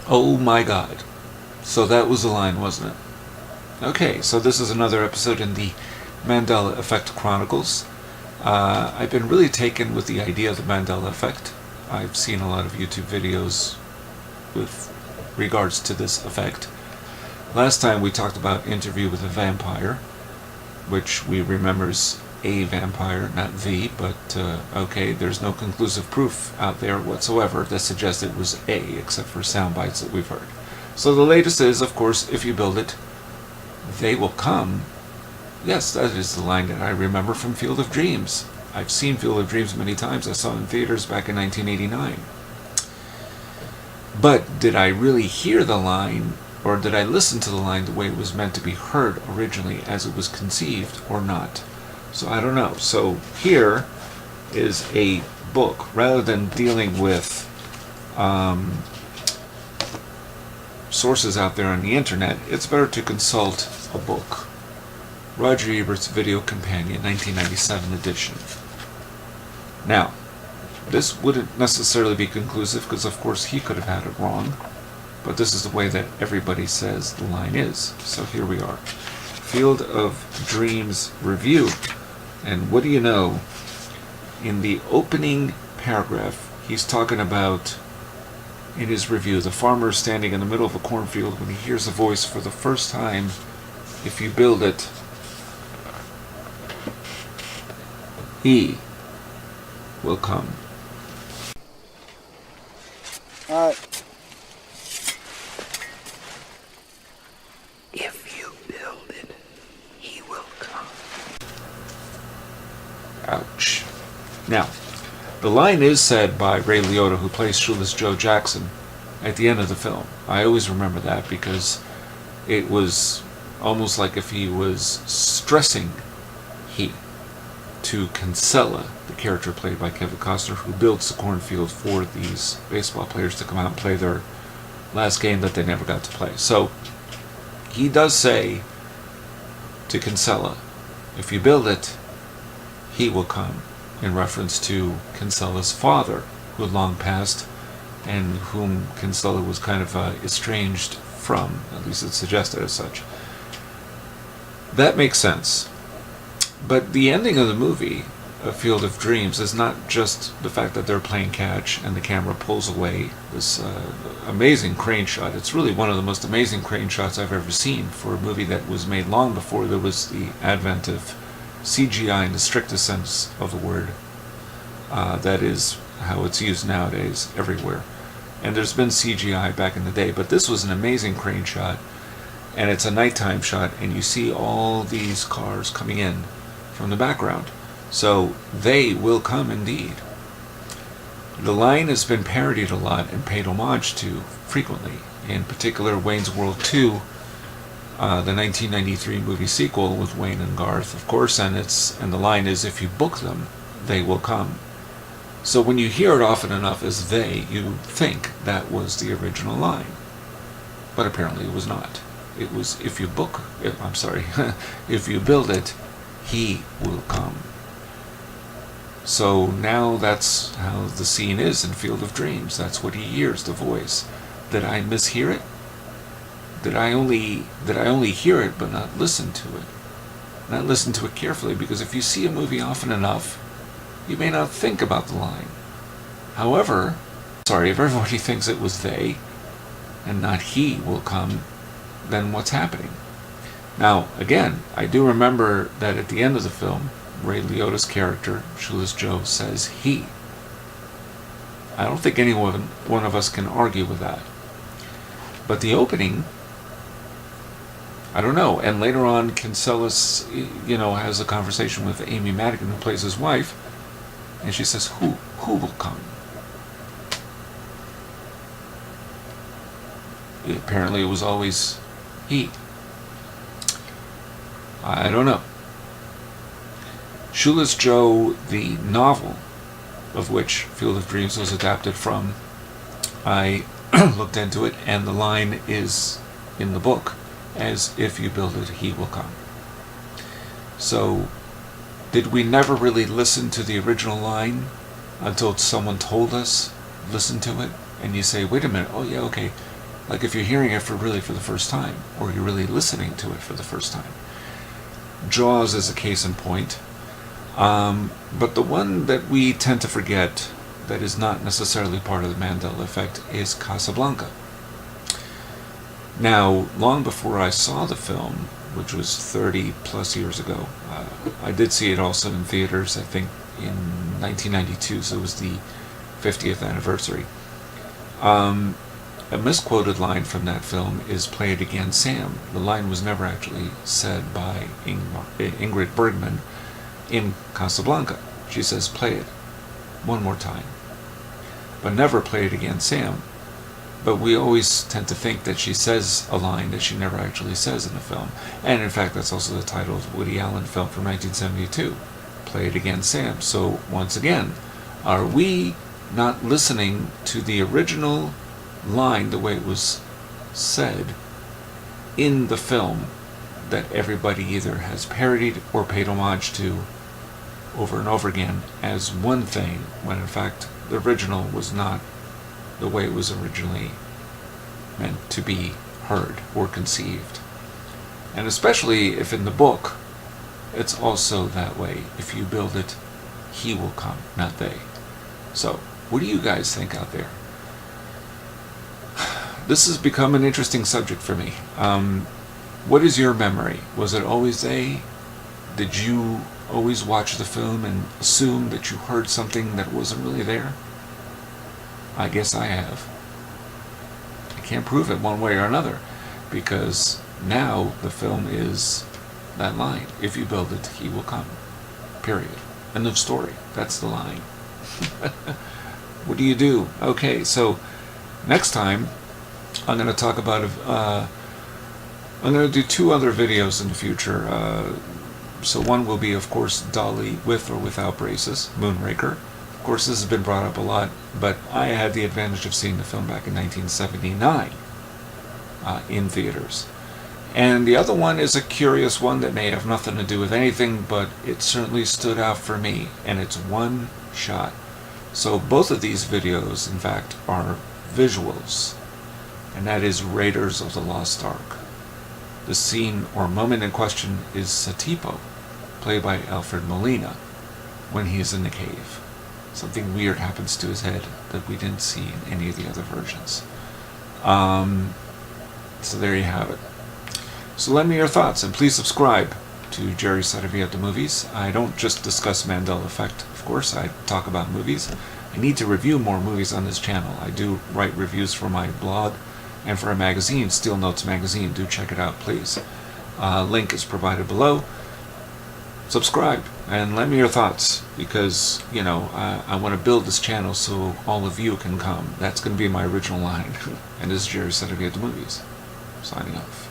Oh my God. So that was the line, wasn't it? Okay, so this is another episode in the Mandela Effect Chronicles. I've been really taken with the idea of the Mandela Effect. I've seen a lot of YouTube videos with regards to this effect. Last time we talked about Interview with a Vampire, which we remember is a vampire, not the, but okay, there's no conclusive proof out there whatsoever that suggests it was a, except for sound bites that we've heard. So the latest is, of course, if you build it, they will come. Yes, that is the line that I remember from Field of Dreams. I've seen Field of Dreams many times. I saw it in theaters back in 1989. But did I really hear the line, or did I listen to the line the way it was meant to be heard originally as it was conceived, or not? So I don't know. So here is a book. Rather than dealing with sources out there on the internet, it's better to consult a book. Roger Ebert's Video Companion, 1997 edition. Now, this wouldn't necessarily be conclusive because of course he could have had it wrong, but this is the way that everybody says the line is. So here we are. Field of Dreams review. And what do you know? In the opening paragraph, he's talking about, in his review, the farmer is standing in the middle of a cornfield when he hears a voice for the first time. If you build it, he will come. If you build it, he will come. Ouch. Now, the line is said by Ray Liotta, who plays Shoeless Joe Jackson, at the end of the film. I always remember that because it was almost like if he was stressing he to Kinsella, the character played by Kevin Costner, who builds the cornfield for these baseball players to come out and play their last game that they never got to play. So he does say to Kinsella, if you build it, he will come, in reference to Kinsella's father, who had long passed, and whom Kinsella was kind of estranged from, at least it's suggested as such. That makes sense. But the ending of the movie, A Field of Dreams, is not just the fact that they're playing catch and the camera pulls away. This amazing crane shot. It's really one of the most amazing crane shots I've ever seen for a movie that was made long before there was the advent of CGI in the strictest sense of the word. That is how it's used nowadays everywhere. And there's been CGI back in the day, but this was an amazing crane shot, and it's a nighttime shot, and you see all these cars coming in from the background. So they will come indeed. The line has been parodied a lot and paid homage to frequently. In particular, Wayne's World 2, the 1993 movie sequel with Wayne and Garth, of course, and the line is, if you book them, they will come. So when you hear it often enough as they, you think that was the original line. But apparently it was not. It was, if you if you build it, he will come. So now that's how the scene is in Field of Dreams. That's what he hears, the voice. Did I mishear it? Did I only hear it but not listen to it? Not listen to it carefully, because if you see a movie often enough, you may not think about the line. However, if everybody thinks it was they and not he will come, then what's happening? Now, again, I do remember that at the end of the film, Ray Liotta's character, Shoeless Joe, says he. I don't think one of us can argue with that. But the opening, I don't know. And later on, Kinsella's, has a conversation with Amy Madigan, who plays his wife, and she says, who will come? Apparently it was always he. I don't know. Shoeless Joe, the novel of which Field of Dreams was adapted from, I looked into it, and the line is in the book as, if you build it, he will come. So, did we never really listen to the original line until someone told us, listen to it, and you say, wait a minute, oh yeah, okay, Like if you're hearing it for the first time, or you're really listening to it for the first time. Jaws is a case in point. But the one that we tend to forget that is not necessarily part of the Mandela effect is Casablanca. Now, long before I saw the film, which was 30 plus years ago, I did see it also in theaters, I think in 1992, so it was the 50th anniversary. A misquoted line from that film is "Play it again, Sam." The line was never actually said by Ingrid Bergman in Casablanca. She says, "Play it one more time," but never "Play it again, Sam." But we always tend to think that she says a line that she never actually says in the film. And in fact, that's also the title of the Woody Allen film from 1972, "Play it again, Sam." So once again, are we not listening to the original line the way it was said in the film that everybody either has parodied or paid homage to over and over again as one thing, when in fact the original was not the way it was originally meant to be heard or conceived? And especially if in the book it's also that way. If you build it, he will come, not they. So what do you guys think out there? This has become an interesting subject for me. What is your memory? Was it always they? Did you always watch the film and assume that you heard something that wasn't really there? I guess I have. I can't prove it one way or another, because now the film is that line. If you build it, he will come. Period. End of story. That's the line. What do you do? Okay, so next time I'm going to talk about I'm going to do 2 other videos in the future. So one will be, of course, Dolly with or without braces, Moonraker. Of course, this has been brought up a lot, but I had the advantage of seeing the film back in 1979 in theaters. And the other one is a curious one that may have nothing to do with anything, but it certainly stood out for me, and it's one shot. So both of these videos, in fact, are visuals, and that is Raiders of the Lost Ark. The scene or moment in question is Satipo, played by Alfred Molina, when he is in the cave. Something weird happens to his head that we didn't see in any of the other versions. So there you have it. So let me your thoughts, and please subscribe to Jerry's Side of View at the Movies. I don't just discuss Mandela Effect, of course, I talk about movies. I need to review more movies on this channel. I do write reviews for my blog and for a magazine, Steel Notes Magazine. Do check it out, please. Link is provided below. Subscribe and let me your thoughts, because you know I want to build this channel so all of you can come. That's going to be my original line. And this is Jerry Side of View at the Movies, signing off.